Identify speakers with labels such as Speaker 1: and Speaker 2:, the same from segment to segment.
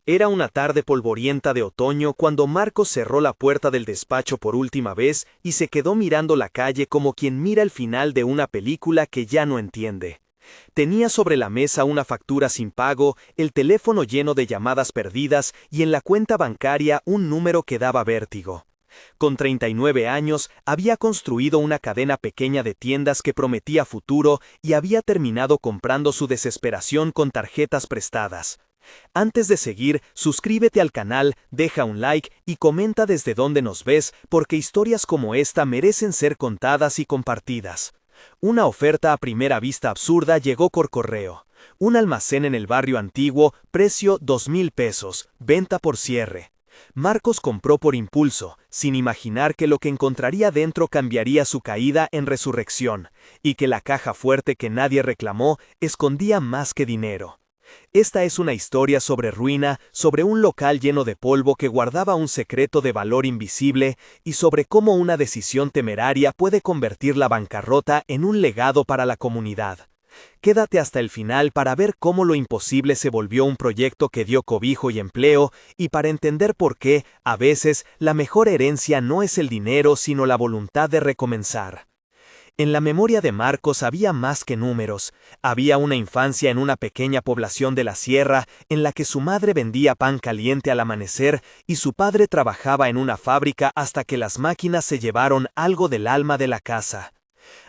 Speaker 1: Era una tarde polvorienta de otoño cuando Marcos cerró la puerta del despacho por última vez y se quedó mirando la calle como quien mira el final de una película que ya no entiende. Tenía sobre la mesa una factura sin pago, el teléfono lleno de llamadas perdidas y en la cuenta bancaria un número que daba vértigo. Con 39 años, había construido una cadena pequeña de tiendas que prometía futuro y había terminado comprando su desesperación con tarjetas prestadas. Antes de seguir, suscríbete al canal, deja un like y comenta desde dónde nos ves porque historias como esta merecen ser contadas y compartidas. Una oferta a primera vista absurda llegó por correo. Un almacén en el barrio antiguo, precio 2,000 pesos, venta por cierre. Marcos compró por impulso, sin imaginar que lo que encontraría dentro cambiaría su caída en resurrección, y que la caja fuerte que nadie reclamó escondía más que dinero. Esta es una historia sobre ruina, sobre un local lleno de polvo que guardaba un secreto de valor invisible y sobre cómo una decisión temeraria puede convertir la bancarrota en un legado para la comunidad. Quédate hasta el final para ver cómo lo imposible se volvió un proyecto que dio cobijo y empleo y para entender por qué, a veces, la mejor herencia no es el dinero sino la voluntad de recomenzar. En la memoria de Marcos había más que números. Había una infancia en una pequeña población de la sierra en la que su madre vendía pan caliente al amanecer y su padre trabajaba en una fábrica hasta que las máquinas se llevaron algo del alma de la casa.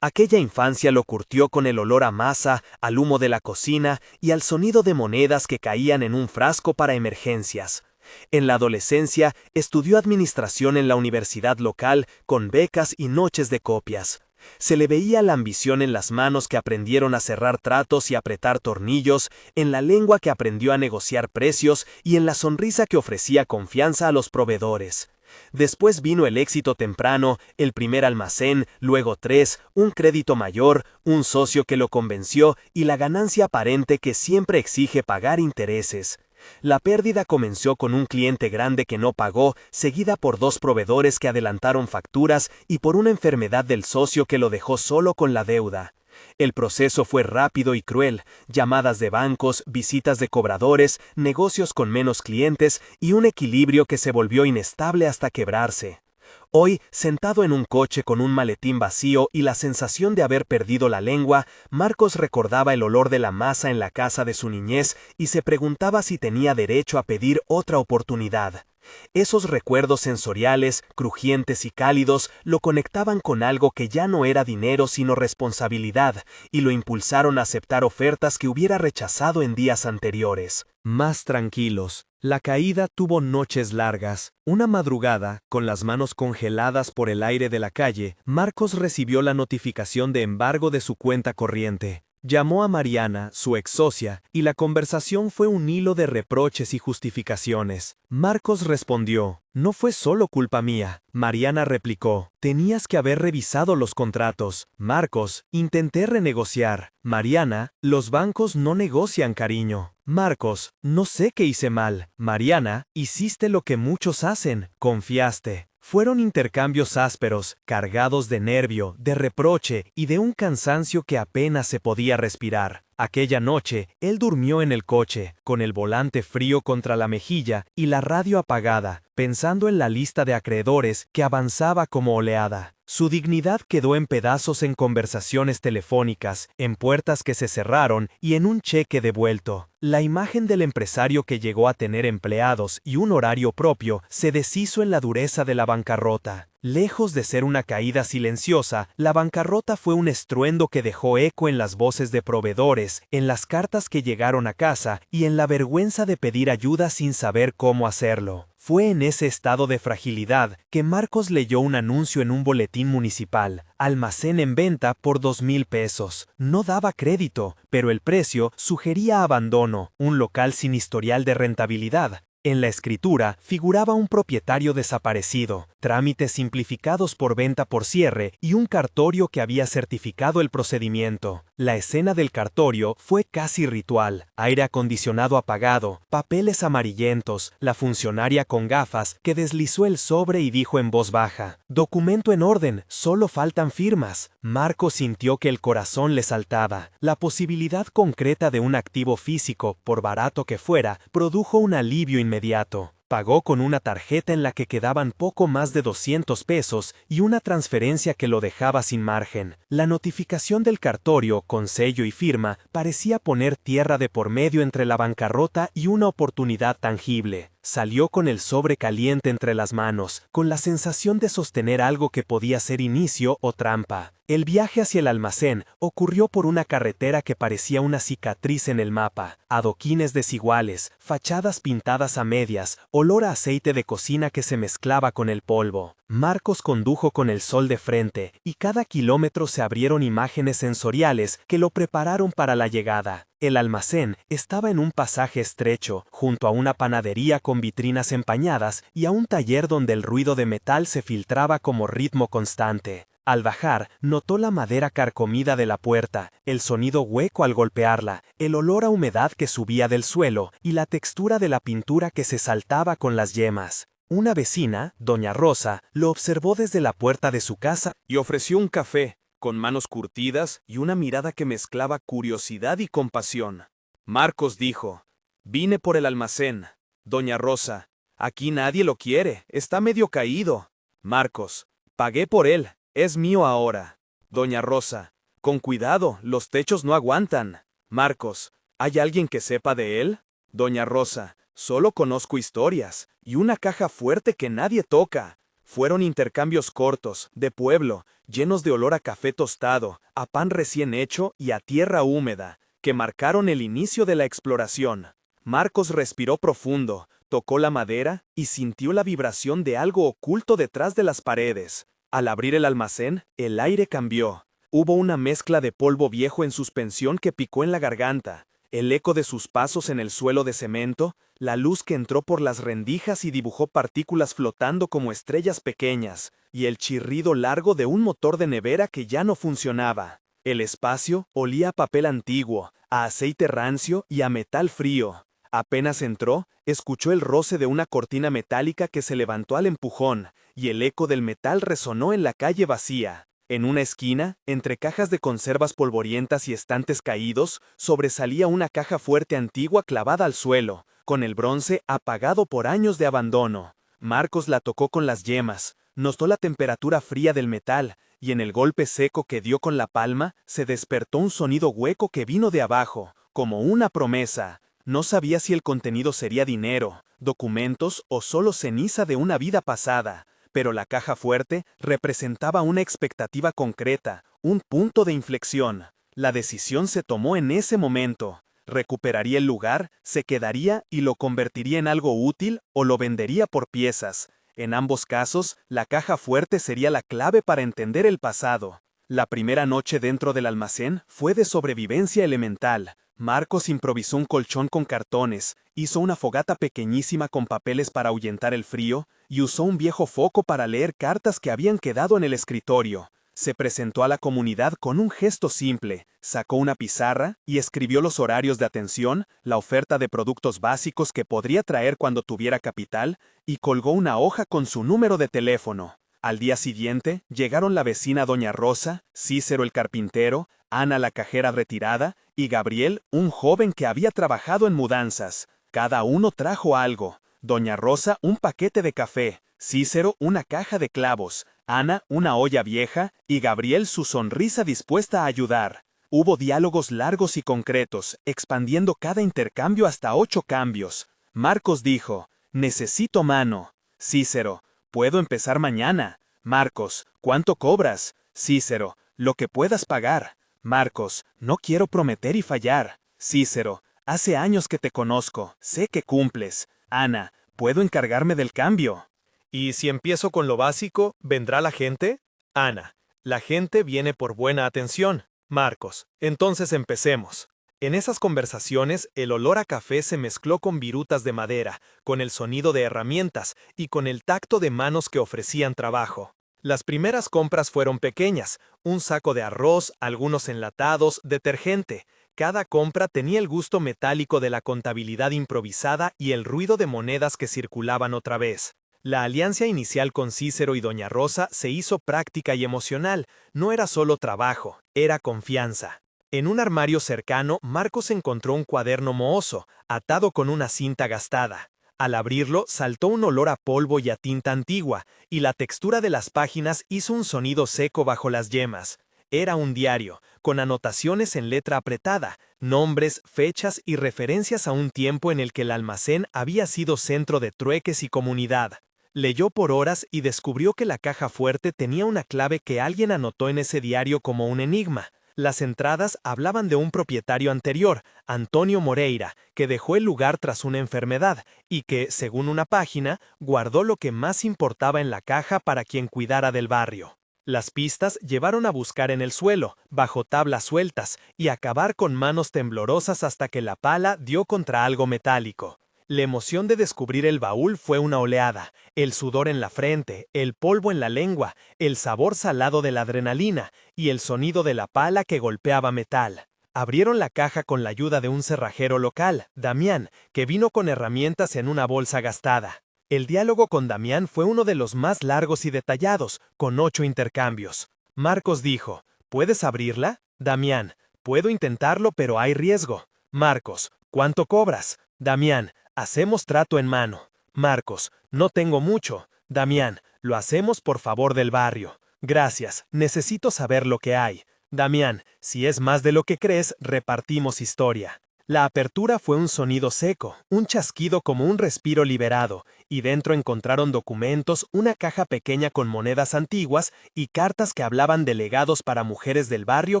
Speaker 1: Aquella infancia lo curtió con el olor a masa, al humo de la cocina y al sonido de monedas que caían en un frasco para emergencias. En la adolescencia, estudió administración en la universidad local con becas y noches de copias. Se le veía la ambición en las manos que aprendieron a cerrar tratos y apretar tornillos, en la lengua que aprendió a negociar precios y en la sonrisa que ofrecía confianza a los proveedores. Después vino el éxito temprano, el primer almacén, luego 3, un crédito mayor, un socio que lo convenció y la ganancia aparente que siempre exige pagar intereses. La pérdida comenzó con un cliente grande que no pagó, seguida por 2 proveedores que adelantaron facturas y por una enfermedad del socio que lo dejó solo con la deuda. El proceso fue rápido y cruel, llamadas de bancos, visitas de cobradores, negocios con menos clientes y un equilibrio que se volvió inestable hasta quebrarse. Hoy, sentado en un coche con un maletín vacío y la sensación de haber perdido la lengua, Marcos recordaba el olor de la masa en la casa de su niñez y se preguntaba si tenía derecho a pedir otra oportunidad. Esos recuerdos sensoriales, crujientes y cálidos, lo conectaban con algo que ya no era dinero sino responsabilidad, y lo impulsaron a aceptar ofertas que hubiera rechazado en días anteriores. Más tranquilos. La caída tuvo noches largas. Una madrugada, con las manos congeladas por el aire de la calle, Marcos recibió la notificación de embargo de su cuenta corriente. Llamó a Mariana, su ex socia, y la conversación fue un hilo de reproches y justificaciones. Marcos respondió, «No fue solo culpa mía». Mariana replicó, «Tenías que haber revisado los contratos». Marcos, «Intenté renegociar». Mariana, «Los bancos no negocian, cariño». Marcos, «No sé qué hice mal». Mariana, «Hiciste lo que muchos hacen, confiaste». Fueron intercambios ásperos, cargados de nervio, de reproche y de un cansancio que apenas se podía respirar. Aquella noche, él durmió en el coche, con el volante frío contra la mejilla y la radio apagada, pensando en la lista de acreedores que avanzaba como oleada. Su dignidad quedó en pedazos en conversaciones telefónicas, en puertas que se cerraron y en un cheque devuelto. La imagen del empresario que llegó a tener empleados y un horario propio se deshizo en la dureza de la bancarrota. Lejos de ser una caída silenciosa, la bancarrota fue un estruendo que dejó eco en las voces de proveedores, en las cartas que llegaron a casa y en la vergüenza de pedir ayuda sin saber cómo hacerlo. Fue en ese estado de fragilidad que Marcos leyó un anuncio en un boletín municipal, almacén en venta por 2,000 pesos. No daba crédito, pero el precio sugería abandono, un local sin historial de rentabilidad. En la escritura figuraba un propietario desaparecido, trámites simplificados por venta por cierre y un cartorio que había certificado el procedimiento. La escena del cartorio fue casi ritual. Aire acondicionado apagado, papeles amarillentos, la funcionaria con gafas que deslizó el sobre y dijo en voz baja: «Documento en orden, solo faltan firmas». Marco sintió que el corazón le saltaba. La posibilidad concreta de un activo físico, por barato que fuera, produjo un alivio inmediato. Pagó con una tarjeta en la que quedaban poco más de 200 pesos y una transferencia que lo dejaba sin margen. La notificación del cartorio, con sello y firma, parecía poner tierra de por medio entre la bancarrota y una oportunidad tangible. Salió con el sobre caliente entre las manos, con la sensación de sostener algo que podía ser inicio o trampa. El viaje hacia el almacén ocurrió por una carretera que parecía una cicatriz en el mapa. Adoquines desiguales, fachadas pintadas a medias, olor a aceite de cocina que se mezclaba con el polvo. Marcos condujo con el sol de frente, y cada kilómetro se abrieron imágenes sensoriales que lo prepararon para la llegada. El almacén estaba en un pasaje estrecho, junto a una panadería con vitrinas empañadas y a un taller donde el ruido de metal se filtraba como ritmo constante. Al bajar, notó la madera carcomida de la puerta, el sonido hueco al golpearla, el olor a humedad que subía del suelo y la textura de la pintura que se saltaba con las yemas. Una vecina, doña Rosa, lo observó desde la puerta de su casa y ofreció un café, con manos curtidas y una mirada que mezclaba curiosidad y compasión. Marcos dijo: «Vine por el almacén. Doña Rosa, aquí nadie lo quiere, está medio caído». Marcos: «Pagué por él. Es mío ahora». Doña Rosa: «Con cuidado, los techos no aguantan». Marcos: «¿Hay alguien que sepa de él?» Doña Rosa: «Solo conozco historias, y una caja fuerte que nadie toca». Fueron intercambios cortos, de pueblo, llenos de olor a café tostado, a pan recién hecho y a tierra húmeda, que marcaron el inicio de la exploración. Marcos respiró profundo, tocó la madera y sintió la vibración de algo oculto detrás de las paredes. Al abrir el almacén, el aire cambió. Hubo una mezcla de polvo viejo en suspensión que picó en la garganta, el eco de sus pasos en el suelo de cemento, la luz que entró por las rendijas y dibujó partículas flotando como estrellas pequeñas, y el chirrido largo de un motor de nevera que ya no funcionaba. El espacio olía a papel antiguo, a aceite rancio y a metal frío. Apenas entró, escuchó el roce de una cortina metálica que se levantó al empujón, y el eco del metal resonó en la calle vacía. En una esquina, entre cajas de conservas polvorientas y estantes caídos, sobresalía una caja fuerte antigua clavada al suelo, con el bronce apagado por años de abandono. Marcos la tocó con las yemas, notó la temperatura fría del metal, y en el golpe seco que dio con la palma, se despertó un sonido hueco que vino de abajo, como una promesa. No sabía si el contenido sería dinero, documentos o solo ceniza de una vida pasada, pero la caja fuerte representaba una expectativa concreta, un punto de inflexión. La decisión se tomó en ese momento. Recuperaría el lugar, se quedaría y lo convertiría en algo útil o lo vendería por piezas. En ambos casos, la caja fuerte sería la clave para entender el pasado. La primera noche dentro del almacén fue de sobrevivencia elemental. Marcos improvisó un colchón con cartones, hizo una fogata pequeñísima con papeles para ahuyentar el frío y usó un viejo foco para leer cartas que habían quedado en el escritorio. Se presentó a la comunidad con un gesto simple, sacó una pizarra y escribió los horarios de atención, la oferta de productos básicos que podría traer cuando tuviera capital y colgó una hoja con su número de teléfono. Al día siguiente, llegaron la vecina doña Rosa, Cícero el carpintero, Ana la cajera retirada y Gabriel, un joven que había trabajado en mudanzas. Cada uno trajo algo. Doña Rosa un paquete de café, Cícero una caja de clavos, Ana una olla vieja y Gabriel su sonrisa dispuesta a ayudar. Hubo diálogos largos y concretos, expandiendo cada intercambio hasta 8 cambios. Marcos dijo: «Necesito mano». Cícero: «Puedo empezar mañana». Marcos: «¿Cuánto cobras?» Cícero: «Lo que puedas pagar». Marcos: «No quiero prometer y fallar». Cícero: «Hace años que te conozco, sé que cumples». Ana: «¿Puedo encargarme del cambio?»
Speaker 2: ¿Y si empiezo con lo básico, vendrá la gente? Ana: «La gente viene por buena atención». Marcos: «Entonces empecemos». En esas conversaciones, el olor a café se mezcló con virutas de madera, con el sonido de herramientas y con el tacto de manos que ofrecían trabajo. Las primeras compras fueron pequeñas, un saco de arroz, algunos enlatados, detergente. Cada compra tenía el gusto metálico de la contabilidad improvisada y el ruido de monedas que circulaban otra vez. La alianza inicial con Cícero y Doña Rosa se hizo práctica y emocional, no era solo trabajo, era confianza. En un armario cercano, Marcos encontró un cuaderno mohoso, atado con una cinta gastada. Al abrirlo, saltó un olor a polvo y a tinta antigua, y la textura de las páginas hizo un sonido seco bajo las yemas. Era un diario, con anotaciones en letra apretada, nombres, fechas y referencias a un tiempo en el que el almacén había sido centro de trueques y comunidad. Leyó por horas y descubrió que la caja fuerte tenía una clave que alguien anotó en ese diario como un enigma. Las entradas hablaban de un propietario anterior, Antonio Moreira, que dejó el lugar tras una enfermedad y que, según una página, guardó lo que más importaba en la caja para quien cuidara del barrio. Las pistas llevaron a buscar en el suelo, bajo tablas sueltas, y a cavar con manos temblorosas hasta que la pala dio contra algo metálico. La emoción de descubrir el baúl fue una oleada, el sudor en la frente, el polvo en la lengua, el sabor salado de la adrenalina y el sonido de la pala que golpeaba metal. Abrieron la caja con la ayuda de un cerrajero local, Damián, que vino con herramientas en una bolsa gastada. El diálogo con Damián fue uno de los más largos y detallados, con 8 intercambios. Marcos dijo, ¿puedes abrirla? Damián, puedo intentarlo pero hay riesgo. Marcos, ¿cuánto cobras? Damián, hacemos trato en mano. Marcos, no tengo mucho. Damián, lo hacemos por favor del barrio. Gracias, necesito saber lo que hay. Damián, si es más de lo que crees, repartimos historia. La apertura fue un sonido seco, un chasquido como un respiro liberado, y dentro encontraron documentos, una caja pequeña con monedas antiguas y cartas que hablaban de legados para mujeres del barrio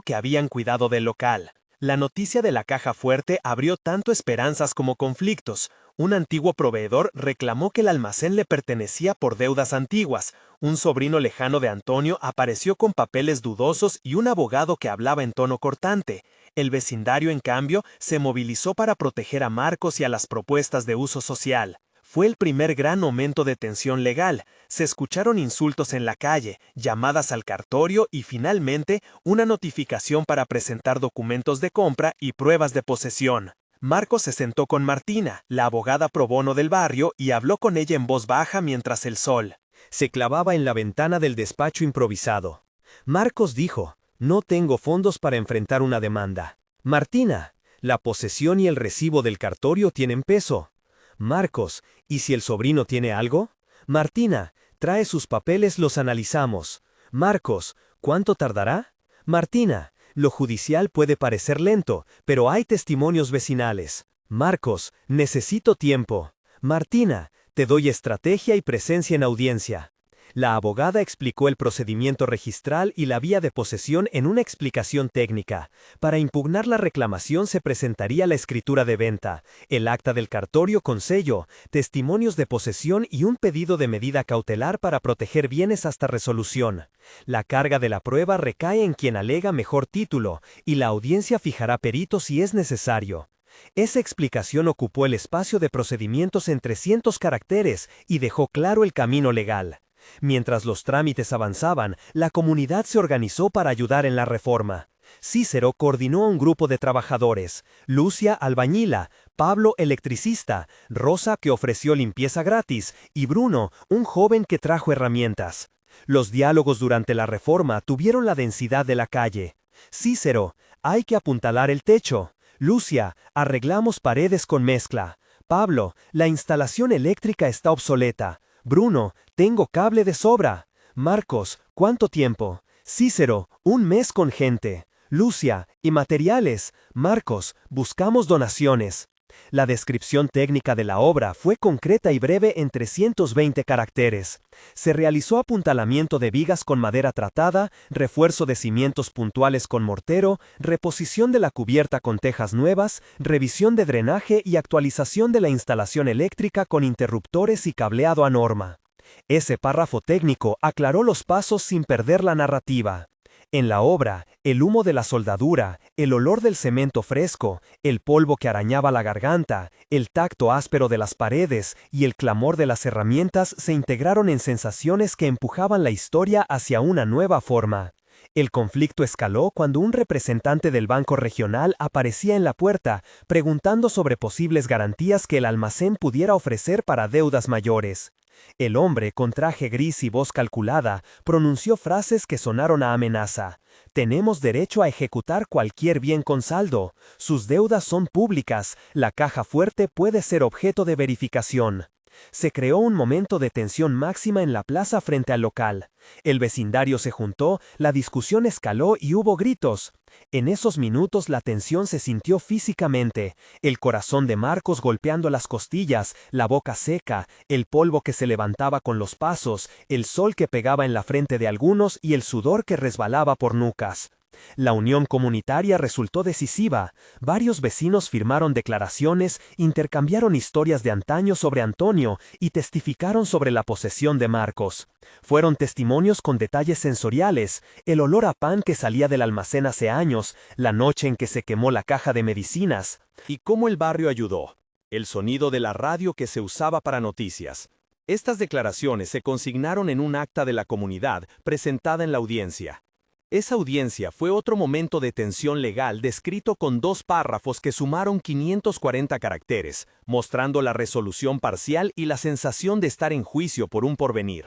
Speaker 2: que habían cuidado del local. La noticia de la caja fuerte abrió tanto esperanzas como conflictos. Un antiguo proveedor reclamó que el almacén le pertenecía por deudas antiguas. Un sobrino lejano de Antonio apareció con papeles dudosos y un abogado que hablaba en tono cortante. El vecindario, en cambio, se movilizó para proteger a Marcos y a las propuestas de uso social. Fue el primer gran momento de tensión legal. Se escucharon insultos en la calle, llamadas al cartorio y finalmente una notificación para presentar documentos de compra y pruebas de posesión. Marcos se sentó con Martina, la abogada pro bono del barrio, y habló con ella en voz baja mientras el sol
Speaker 1: se clavaba en la ventana del despacho improvisado. Marcos dijo, no tengo fondos para enfrentar una demanda. Martina, la posesión y el recibo del cartorio tienen peso. Marcos, ¿y si el sobrino tiene algo? Martina, trae sus papeles, los analizamos. Marcos, ¿cuánto tardará? Martina, lo judicial puede parecer lento, pero hay testimonios vecinales. Marcos, necesito tiempo. Martina, te doy estrategia y presencia en audiencia. La abogada explicó el procedimiento registral y la vía de posesión en una explicación técnica. Para impugnar la reclamación se presentaría la escritura de venta, el acta del cartorio con sello, testimonios de posesión y un pedido de medida cautelar para proteger bienes hasta resolución. La carga de la prueba recae en quien alega mejor título, y la audiencia fijará peritos si es necesario. Esa explicación ocupó el espacio de procedimientos en 300 caracteres y dejó claro el camino legal. Mientras los trámites avanzaban, la comunidad se organizó para ayudar en la reforma. Cícero coordinó a un grupo de trabajadores, Lucia albañila, Pablo electricista, Rosa que ofreció limpieza gratis y Bruno, un joven que trajo herramientas. Los diálogos durante la reforma tuvieron la densidad de la calle. Cícero, hay que apuntalar el techo. Lucia, arreglamos paredes con mezcla. Pablo, la instalación eléctrica está obsoleta. Bruno, tengo cable de sobra. Marcos, ¿cuánto tiempo? Cícero, 1 mes con gente. Lucia, y materiales. Marcos, buscamos donaciones. La descripción técnica de la obra fue concreta y breve en 320 caracteres. Se realizó apuntalamiento de vigas con madera tratada, refuerzo de cimientos puntuales con mortero, reposición de la cubierta con tejas nuevas, revisión de drenaje y actualización de la instalación eléctrica con interruptores y cableado a norma. Ese párrafo técnico aclaró los pasos sin perder la narrativa. En la obra, el humo de la soldadura, el olor del cemento fresco, el polvo que arañaba la garganta, el tacto áspero de las paredes y el clamor de las herramientas se integraron en sensaciones que empujaban la historia hacia una nueva forma. El conflicto escaló cuando un representante del banco regional aparecía en la puerta, preguntando sobre posibles garantías que el almacén pudiera ofrecer para deudas mayores. El hombre, con traje gris y voz calculada, pronunció frases que sonaron a amenaza. Tenemos derecho a ejecutar cualquier bien con saldo. Sus deudas son públicas. La caja fuerte puede ser objeto de verificación. Se creó un momento de tensión máxima en la plaza frente al local. El vecindario se juntó, la discusión escaló y hubo gritos. En esos minutos la tensión se sintió físicamente, el corazón de Marcos golpeando las costillas, la boca seca, el polvo que se levantaba con los pasos, el sol que pegaba en la frente de algunos y el sudor que resbalaba por nucas. La unión comunitaria resultó decisiva. Varios vecinos firmaron declaraciones, intercambiaron historias de antaño sobre Antonio y testificaron sobre la posesión de Marcos. Fueron testimonios con detalles sensoriales, el olor a pan que salía del almacén hace años, la noche en que se quemó la caja de medicinas.
Speaker 2: ¿Y cómo el barrio ayudó? El sonido de la radio que se usaba para noticias. Estas declaraciones se consignaron en un acta de la comunidad presentada en la audiencia. Esa audiencia fue otro momento de tensión legal descrito con 2 párrafos que sumaron 540 caracteres, mostrando la resolución parcial y la sensación de estar en juicio por un porvenir.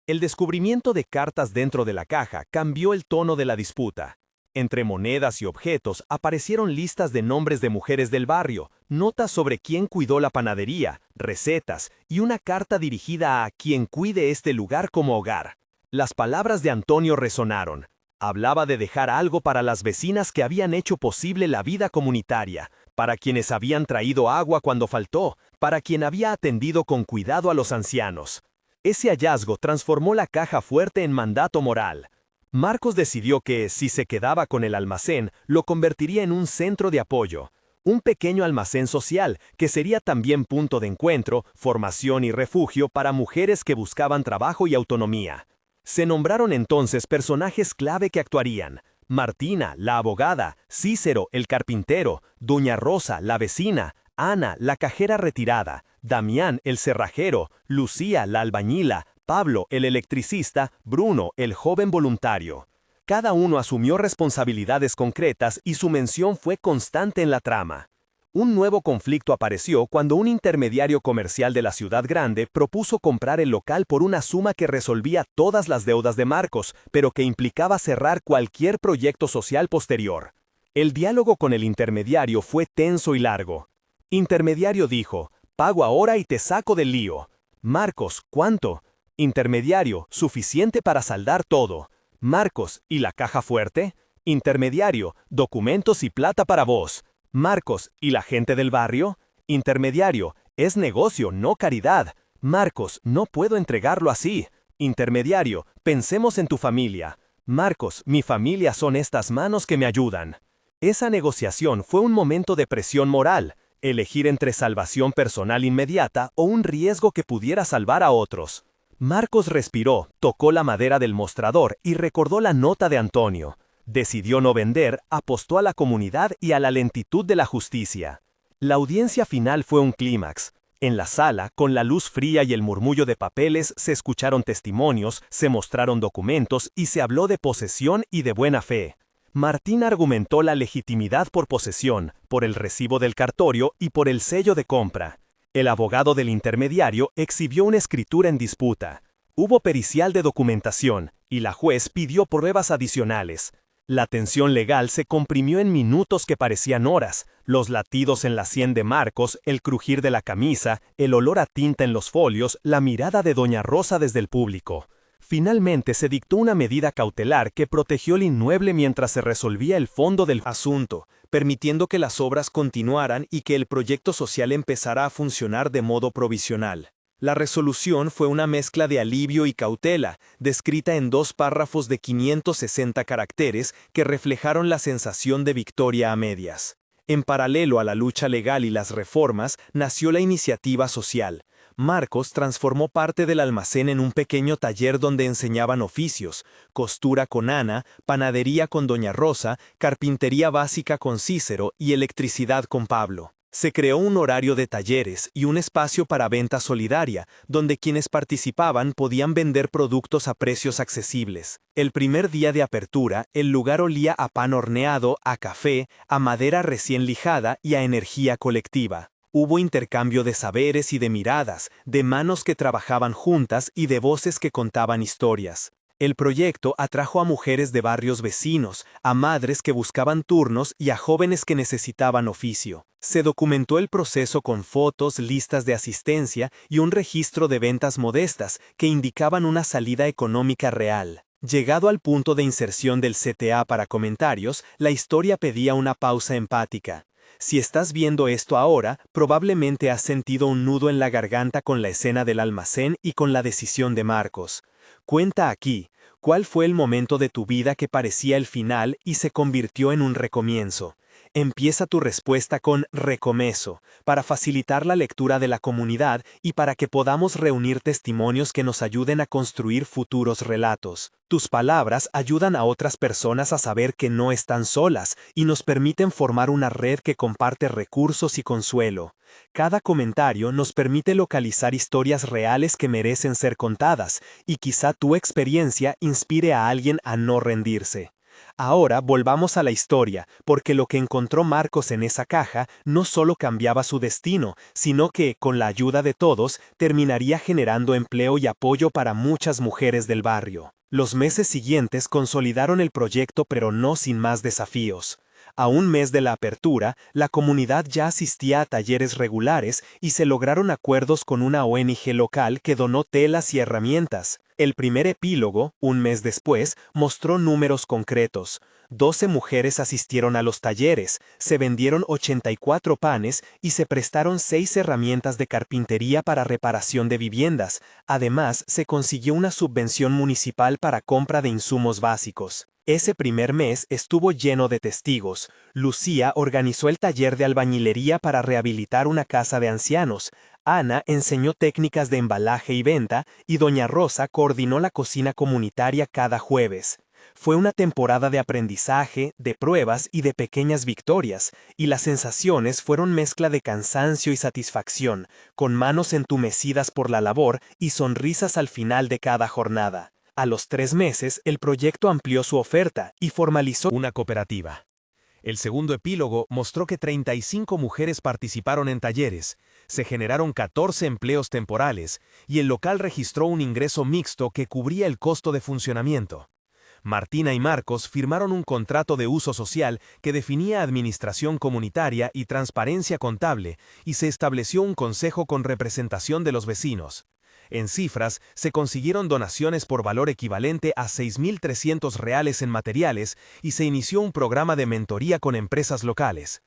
Speaker 2: El descubrimiento de cartas dentro de la caja cambió el tono de la disputa. Entre monedas y objetos aparecieron listas de nombres de mujeres del barrio, notas sobre quién cuidó la panadería, recetas y una carta dirigida a quien cuide este lugar como hogar. Las palabras de Antonio resonaron. Hablaba de dejar algo para las vecinas que habían hecho posible la vida comunitaria, para quienes habían traído agua cuando faltó, para quien había atendido con cuidado a los ancianos. Ese hallazgo transformó la caja fuerte en mandato moral. Marcos decidió que, si se quedaba con el almacén, lo convertiría en un centro de apoyo, un pequeño almacén social que sería también punto de encuentro, formación y refugio para mujeres que buscaban trabajo y autonomía. Se nombraron entonces personajes clave que actuarían: Martina, la abogada; Cícero, el carpintero; Doña Rosa, la vecina; Ana, la cajera retirada; Damián, el cerrajero; Lucía, la albañila; Pablo, el electricista; Bruno, el joven voluntario. Cada uno asumió responsabilidades concretas y su mención fue constante en la trama. Un nuevo conflicto apareció cuando un intermediario comercial de la ciudad grande propuso comprar el local por una suma que resolvía todas las deudas de Marcos, pero que implicaba cerrar cualquier proyecto social posterior. El diálogo con el intermediario fue tenso y largo. Intermediario dijo: pago ahora y te saco del lío. Marcos: ¿cuánto? Intermediario: suficiente para saldar todo. Marcos: ¿y la caja fuerte? Intermediario: documentos y plata para vos. Marcos: ¿y la gente del barrio? Intermediario: es negocio, no caridad. Marcos: no puedo entregarlo así. Intermediario: pensemos en tu familia. Marcos: mi familia son estas manos que me ayudan. Esa negociación fue un momento de presión moral, elegir entre salvación personal inmediata o un riesgo que pudiera salvar a otros. Marcos respiró, tocó la madera del mostrador y recordó la nota de Antonio. Decidió no vender, apostó a la comunidad y a la lentitud de la justicia. La audiencia final fue un clímax. En la sala, con la luz fría y el murmullo de papeles, se escucharon testimonios, se mostraron documentos y se habló de posesión y de buena fe. Martín argumentó la legitimidad por posesión, por el recibo del cartorio y por el sello de compra. El abogado del intermediario exhibió una escritura en disputa. Hubo pericial de documentación, y la juez pidió pruebas adicionales. La tensión legal se comprimió en minutos que parecían horas, los latidos en la sien de Marcos, el crujir de la camisa, el olor a tinta en los folios, la mirada de Doña Rosa desde el público. Finalmente se dictó una medida cautelar que protegió el inmueble mientras se resolvía el fondo del asunto, permitiendo que las obras continuaran y que el proyecto social empezara a funcionar de modo provisional. La resolución fue una mezcla de alivio y cautela, descrita en 2 párrafos de 560 caracteres que reflejaron la sensación de victoria a medias.
Speaker 1: En paralelo a la lucha legal y las reformas, nació la iniciativa social. Marcos transformó parte del almacén en un pequeño taller donde enseñaban oficios: costura con Ana, panadería con Doña Rosa, carpintería básica con Cícero y electricidad con Pablo. Se creó un horario de talleres y un espacio para venta solidaria, donde quienes participaban podían vender productos a precios accesibles. El primer día de apertura, el lugar olía a pan horneado, a café, a madera recién lijada y a energía colectiva. Hubo intercambio de saberes y de miradas, de manos que trabajaban juntas y de voces que contaban historias. El proyecto atrajo a mujeres de barrios vecinos, a madres que buscaban turnos y a jóvenes que necesitaban oficio. Se documentó el proceso con fotos, listas de asistencia y un registro de ventas modestas que indicaban una salida económica real. Llegado al punto de inserción del CTA para comentarios, la historia pedía una pausa empática. Si estás viendo esto ahora, probablemente has sentido un nudo en la garganta con la escena del almacén y con la decisión de Marcos. Cuenta aquí, ¿cuál fue el momento de tu vida que parecía el final y se convirtió en un recomienzo? Empieza tu respuesta con recomezo, para facilitar la lectura de la comunidad y para que podamos reunir testimonios que nos ayuden a construir futuros relatos. Tus palabras ayudan a otras personas a saber que no están solas y nos permiten formar una red que comparte recursos y consuelo. Cada comentario nos permite localizar historias reales que merecen ser contadas, y quizá tu experiencia inspire a alguien a no rendirse. Ahora volvamos a la historia, porque lo que encontró Marcos en esa caja no solo cambiaba su destino, sino que, con la ayuda de todos, terminaría generando empleo y apoyo para muchas mujeres del barrio. Los meses siguientes consolidaron el proyecto, pero no sin más desafíos. A un mes de la apertura, la comunidad ya asistía a talleres regulares y se lograron acuerdos con una ONG local que donó telas y herramientas. El primer epílogo, un mes después, mostró números concretos. 12 mujeres asistieron a los talleres, se vendieron 84 panes y se prestaron 6 herramientas de carpintería para reparación de viviendas. Además, se consiguió una subvención municipal para compra de insumos básicos. Ese primer mes estuvo lleno de testigos. Lucía organizó el taller de albañilería para rehabilitar una casa de ancianos. Ana enseñó técnicas de embalaje y venta, y Doña Rosa coordinó la cocina comunitaria cada jueves. Fue una temporada de aprendizaje, de pruebas y de pequeñas victorias, y las sensaciones fueron mezcla de cansancio y satisfacción, con manos entumecidas por la labor y sonrisas al final de cada jornada. A los 3 meses, el proyecto amplió su oferta y formalizó una cooperativa. El segundo epílogo mostró que 35 mujeres participaron en talleres, se generaron 14 empleos temporales y el local registró un ingreso mixto que cubría el costo de funcionamiento. Martina y Marcos firmaron un contrato de uso social que definía administración comunitaria y transparencia contable, y se estableció un consejo con representación de los vecinos. En cifras, se consiguieron donaciones por valor equivalente a 6.300 reales en materiales y se inició un programa de mentoría con empresas locales.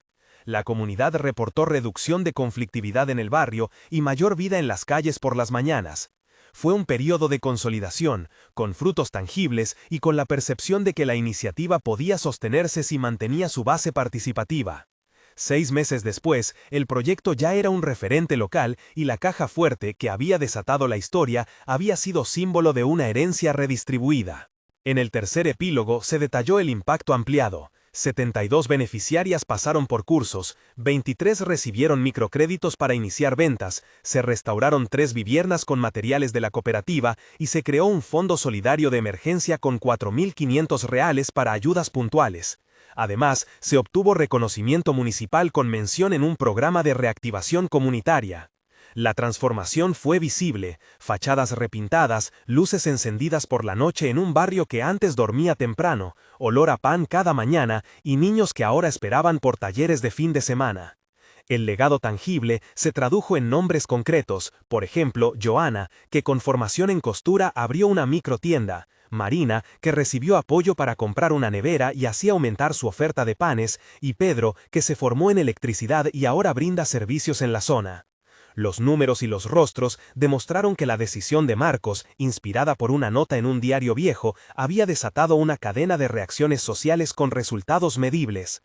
Speaker 1: La comunidad reportó reducción de conflictividad en el barrio y mayor vida en las calles por las mañanas. Fue un periodo de consolidación, con frutos tangibles y con la percepción de que la iniciativa podía sostenerse si mantenía su base participativa. 6 meses después, el proyecto ya era un referente local y la caja fuerte que había desatado la historia había sido símbolo de una herencia redistribuida. En el tercer epílogo se detalló el impacto ampliado. 72 beneficiarias pasaron por cursos, 23 recibieron microcréditos para iniciar ventas, se restauraron 3 viviendas con materiales de la cooperativa y se creó un fondo solidario de emergencia con 4.500 reales para ayudas puntuales. Además, se obtuvo reconocimiento municipal con mención en un programa de reactivación comunitaria. La transformación fue visible: fachadas repintadas, luces encendidas por la noche en un barrio que antes dormía temprano, olor a pan cada mañana y niños que ahora esperaban por talleres de fin de semana. El legado tangible se tradujo en nombres concretos, por ejemplo, Joana, que con formación en costura abrió una microtienda; Marina, que recibió apoyo para comprar una nevera y así aumentar su oferta de panes; y Pedro, que se formó en electricidad y ahora brinda servicios en la zona. Los números y los rostros demostraron que la decisión de Marcos, inspirada por una nota en un diario viejo, había desatado una cadena de reacciones sociales con resultados medibles.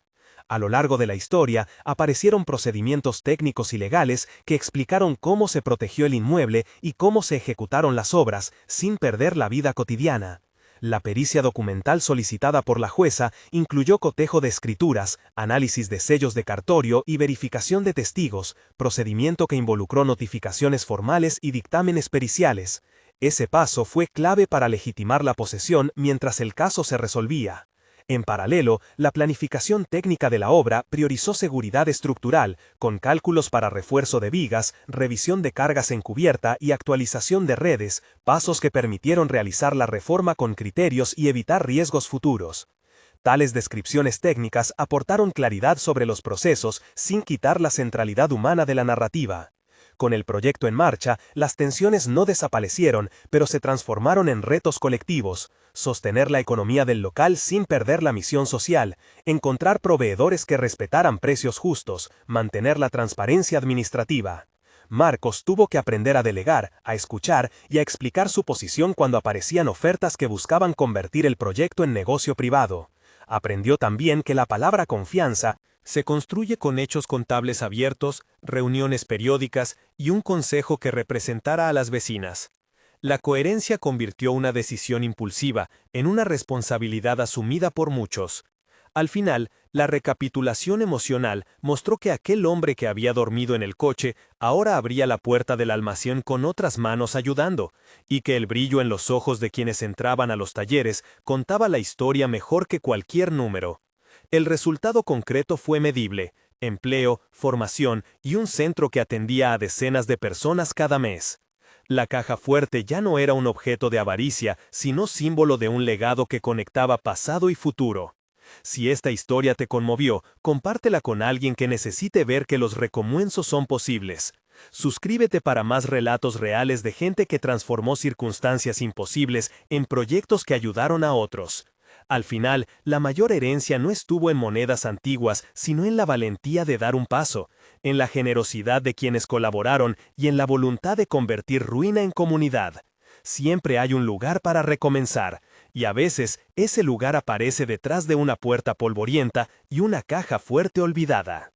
Speaker 3: A lo largo de la historia, aparecieron procedimientos técnicos y legales que explicaron cómo se protegió el inmueble y cómo se ejecutaron las obras, sin perder la vida cotidiana. La pericia documental solicitada por la jueza incluyó cotejo de escrituras, análisis de sellos de cartorio y verificación de testigos, procedimiento que involucró notificaciones formales y dictámenes periciales. Ese paso fue clave para legitimar la posesión mientras el caso se resolvía. En paralelo, la planificación técnica de la obra priorizó seguridad estructural, con cálculos para refuerzo de vigas, revisión de cargas en cubierta y actualización de redes, pasos que permitieron realizar la reforma con criterios y evitar riesgos futuros. Tales descripciones técnicas aportaron claridad sobre los procesos sin quitar la centralidad humana de la narrativa. Con el proyecto en marcha, las tensiones no desaparecieron, pero se transformaron en retos colectivos: sostener la economía del local sin perder la misión social, encontrar proveedores que respetaran precios justos, mantener la transparencia administrativa. Marcos tuvo que aprender a delegar, a escuchar y a explicar su posición cuando aparecían ofertas que buscaban convertir el proyecto en negocio privado. Aprendió también que la palabra confianza
Speaker 2: se construye con hechos contables abiertos, reuniones periódicas y un consejo que representara a las vecinas. La coherencia convirtió una decisión impulsiva en una responsabilidad asumida por muchos. Al final, la recapitulación emocional mostró que aquel hombre que había dormido en el coche ahora abría la puerta del almacén con otras manos ayudando, y que el brillo en los ojos de quienes entraban a los talleres contaba la historia mejor que cualquier número. El resultado concreto fue medible: empleo, formación y un centro que atendía a decenas de personas cada mes. La caja fuerte ya no era un objeto de avaricia, sino símbolo de un legado que conectaba pasado y futuro. Si esta historia te conmovió, compártela con alguien que necesite ver que los recomienzos son posibles. Suscríbete para más relatos reales de gente que transformó circunstancias imposibles en proyectos que ayudaron a otros. Al final, la mayor herencia no estuvo en monedas antiguas, sino en la valentía de dar un paso, en la generosidad de quienes colaboraron y en la voluntad de convertir ruina en comunidad. Siempre hay un lugar para recomenzar, y a veces ese lugar aparece detrás de una puerta polvorienta y una caja fuerte olvidada.